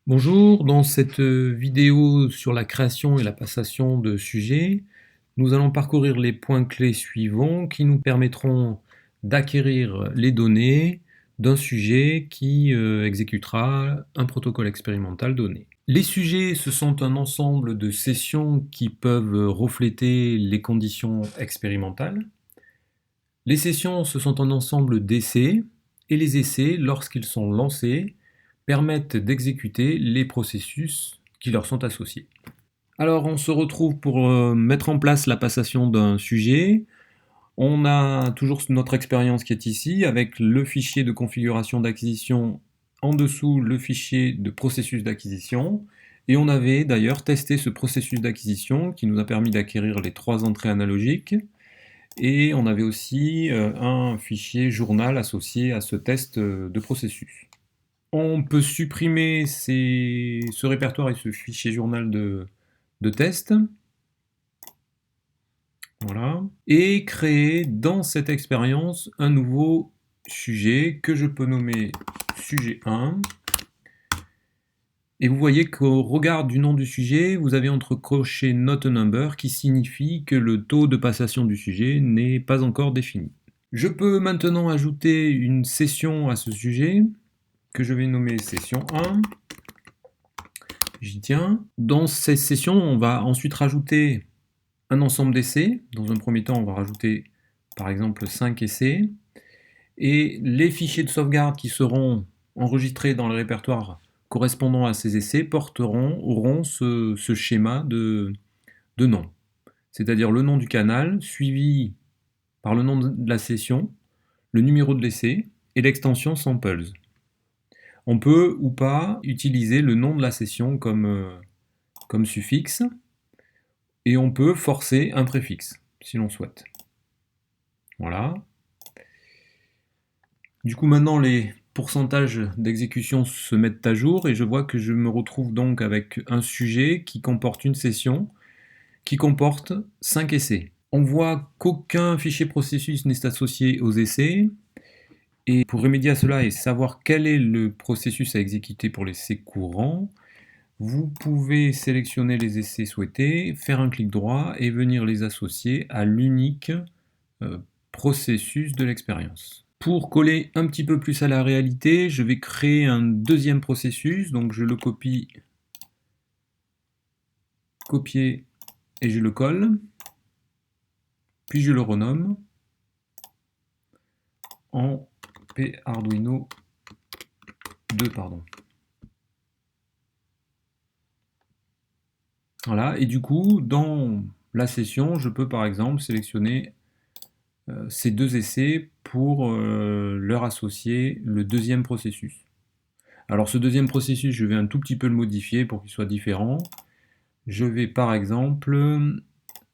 Bonjour, dans cette vidéo sur la création et la passation de sujets, nous allons parcourir les points clés suivants qui nous permettront d'acquérir les données d'un sujet qui exécutera un protocole expérimental donné. Les sujets, ce sont un ensemble de sessions qui peuvent refléter les conditions expérimentales. Les sessions, ce sont un ensemble d'essais, et les essais, lorsqu'ils sont lancés, permettent d'exécuter les processus qui leur sont associés. Alors on se retrouve pour mettre en place la passation d'un sujet. On a toujours notre expérience qui est ici, avec le fichier de configuration d'acquisition, en dessous le fichier de processus d'acquisition, et on avait d'ailleurs testé ce processus d'acquisition qui nous a permis d'acquérir les 3 entrées analogiques, et on avait aussi un fichier journal associé à ce test de processus. On peut supprimer ce répertoire et ce fichier journal de test. Voilà. Et créer dans cette expérience un nouveau sujet que je peux nommer sujet 1. Et vous voyez qu'au regard du nom du sujet, vous avez entre crochets not a number qui signifie que le taux de passation du sujet n'est pas encore défini. Je peux maintenant ajouter une session à ce sujet que je vais nommer session 1. J'y tiens. Dans cette session, on va ensuite rajouter un ensemble d'essais. Dans un premier temps, on va rajouter par exemple 5 essais. Et les fichiers de sauvegarde qui seront enregistrés dans le répertoire correspondant à ces essais auront ce schéma de nom. C'est-à-dire le nom du canal suivi par le nom de la session, le numéro de l'essai et l'extension samples. On peut ou pas utiliser le nom de la session comme suffixe, et on peut forcer un préfixe si l'on souhaite. Voilà. Du coup maintenant les pourcentages d'exécution se mettent à jour et je vois que je me retrouve donc avec un sujet qui comporte une session qui comporte 5 essais. On voit qu'aucun fichier processus n'est associé aux essais, et pour remédier à cela et savoir quel est le processus à exécuter pour l'essai courant, vous pouvez sélectionner les essais souhaités, faire un clic droit et venir les associer à l'unique processus de l'expérience. Pour coller un petit peu plus à la réalité, je vais créer un deuxième processus, donc je le copie, copier et je le colle, puis je le renomme en PArduino 2, pardon. Voilà, et du coup, dans la session, je peux par exemple sélectionner ces deux essais pour leur associer le deuxième processus. Alors ce deuxième processus, je vais un tout petit peu le modifier pour qu'il soit différent. Je vais par exemple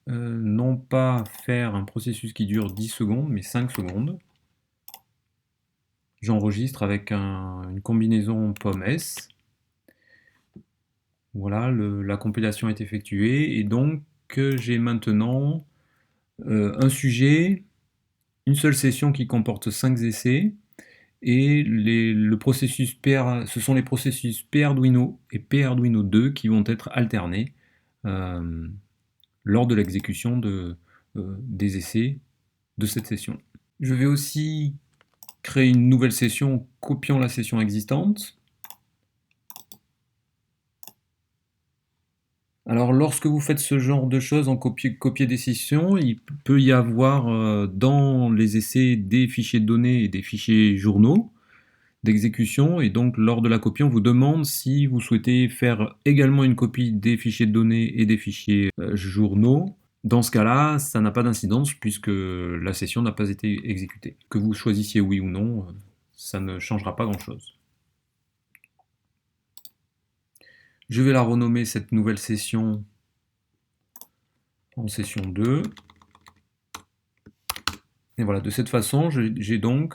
non pas faire un processus qui dure 10 secondes, mais 5 secondes. J'enregistre avec une combinaison POM-S. Voilà, la compilation est effectuée et donc j'ai maintenant un sujet, une seule session qui comporte 5 essais, et le processus ce sont les processus PArduino et PArduino 2 qui vont être alternés lors de l'exécution des essais de cette session. Je vais aussi créer une nouvelle session copiant la session existante. Alors lorsque vous faites ce genre de choses en copier des sessions, il peut y avoir dans les essais des fichiers de données et des fichiers journaux d'exécution, et donc lors de la copie on vous demande si vous souhaitez faire également une copie des fichiers de données et des fichiers journaux. Dans ce cas-là, ça n'a pas d'incidence puisque la session n'a pas été exécutée. Que vous choisissiez oui ou non, ça ne changera pas grand-chose. Je vais la renommer cette nouvelle session en session 2. Et voilà, de cette façon, j'ai donc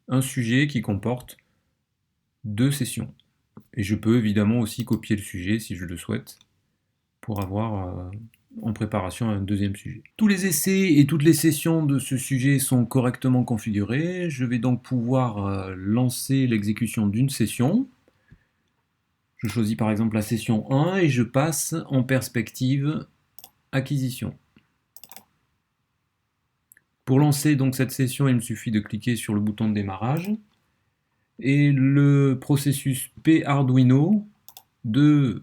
un sujet qui comporte 2 sessions. Et je peux évidemment aussi copier le sujet si je le souhaite pour avoir en préparation un deuxième sujet. Tous les essais et toutes les sessions de ce sujet sont correctement configurés. Je vais donc pouvoir lancer l'exécution d'une session. Je choisis par exemple la session 1 et je passe en perspective acquisition. Pour lancer donc cette session, il me suffit de cliquer sur le bouton de démarrage et le processus P-Arduino de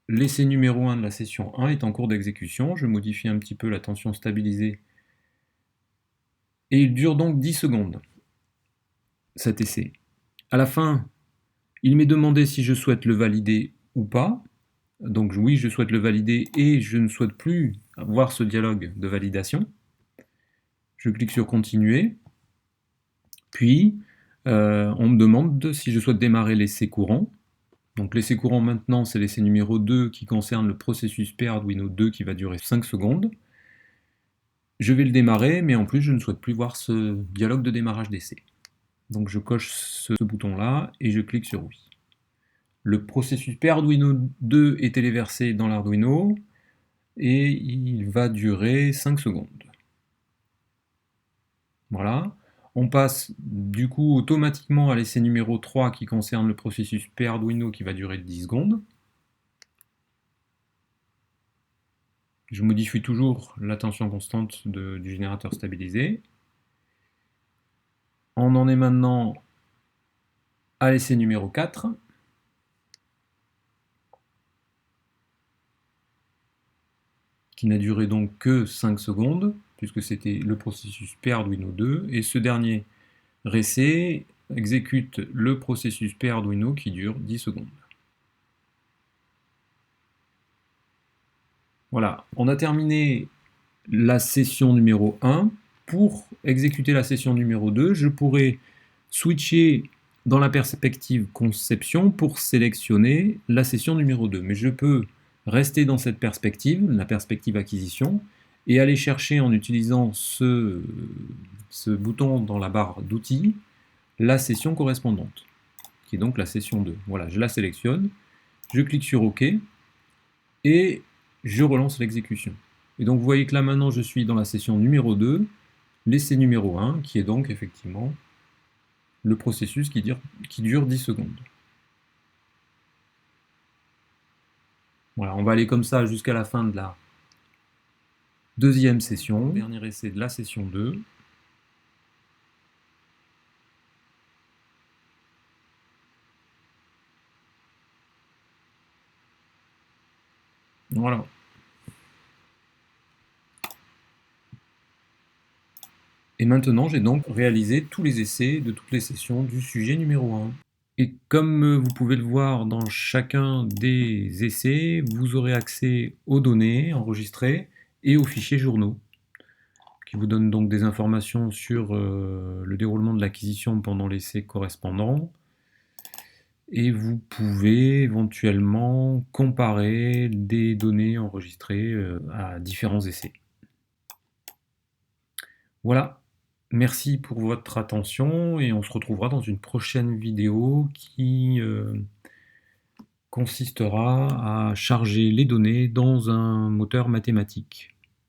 l'essai numéro 1 de la session 1 est en cours d'exécution. Je modifie un petit peu la tension stabilisée et il dure donc 10 secondes, cet essai. À la fin, il m'est demandé si je souhaite le valider ou pas. Donc oui, je souhaite le valider et je ne souhaite plus voir ce dialogue de validation. Je clique sur continuer. Puis, on me demande si je souhaite démarrer l'essai courant. Donc l'essai courant maintenant, c'est l'essai numéro 2 qui concerne le processus P-Arduino 2 qui va durer 5 secondes. Je vais le démarrer, mais en plus, je ne souhaite plus voir ce dialogue de démarrage d'essai. Donc je coche ce bouton-là et je clique sur oui. Le processus P-Arduino 2 est téléversé dans l'Arduino et il va durer 5 secondes. Voilà. On passe du coup automatiquement à l'essai numéro 3 qui concerne le processus P-Arduino qui va durer 10 secondes. Je modifie toujours la tension constante du générateur stabilisé. On en est maintenant à l'essai numéro 4. Qui n'a duré donc que 5 secondes, puisque c'était le processus P-Arduino 2, et ce dernier essai exécute le processus P-Arduino qui dure 10 secondes. Voilà, on a terminé la session numéro 1. Pour exécuter la session numéro 2, je pourrais switcher dans la perspective conception pour sélectionner la session numéro 2. Mais je peux rester dans cette perspective, la perspective acquisition, et aller chercher en utilisant ce bouton dans la barre d'outils, la session correspondante, qui est donc la session 2. Voilà, je la sélectionne, je clique sur OK, et je relance l'exécution. Et donc vous voyez que là maintenant je suis dans la session numéro 2, l'essai numéro 1, qui est donc effectivement le processus qui dure 10 secondes. Voilà, on va aller comme ça jusqu'à la fin de la deuxième session, dernier essai de la session 2. Voilà. Et maintenant, j'ai donc réalisé tous les essais de toutes les sessions du sujet numéro 1. Et comme vous pouvez le voir dans chacun des essais, vous aurez accès aux données enregistrées et aux fichiers journaux, qui vous donnent donc des informations sur le déroulement de l'acquisition pendant l'essai correspondant. Et vous pouvez éventuellement comparer des données enregistrées à différents essais. Voilà. Merci pour votre attention et on se retrouvera dans une prochaine vidéo qui consistera à charger les données dans un moteur mathématique.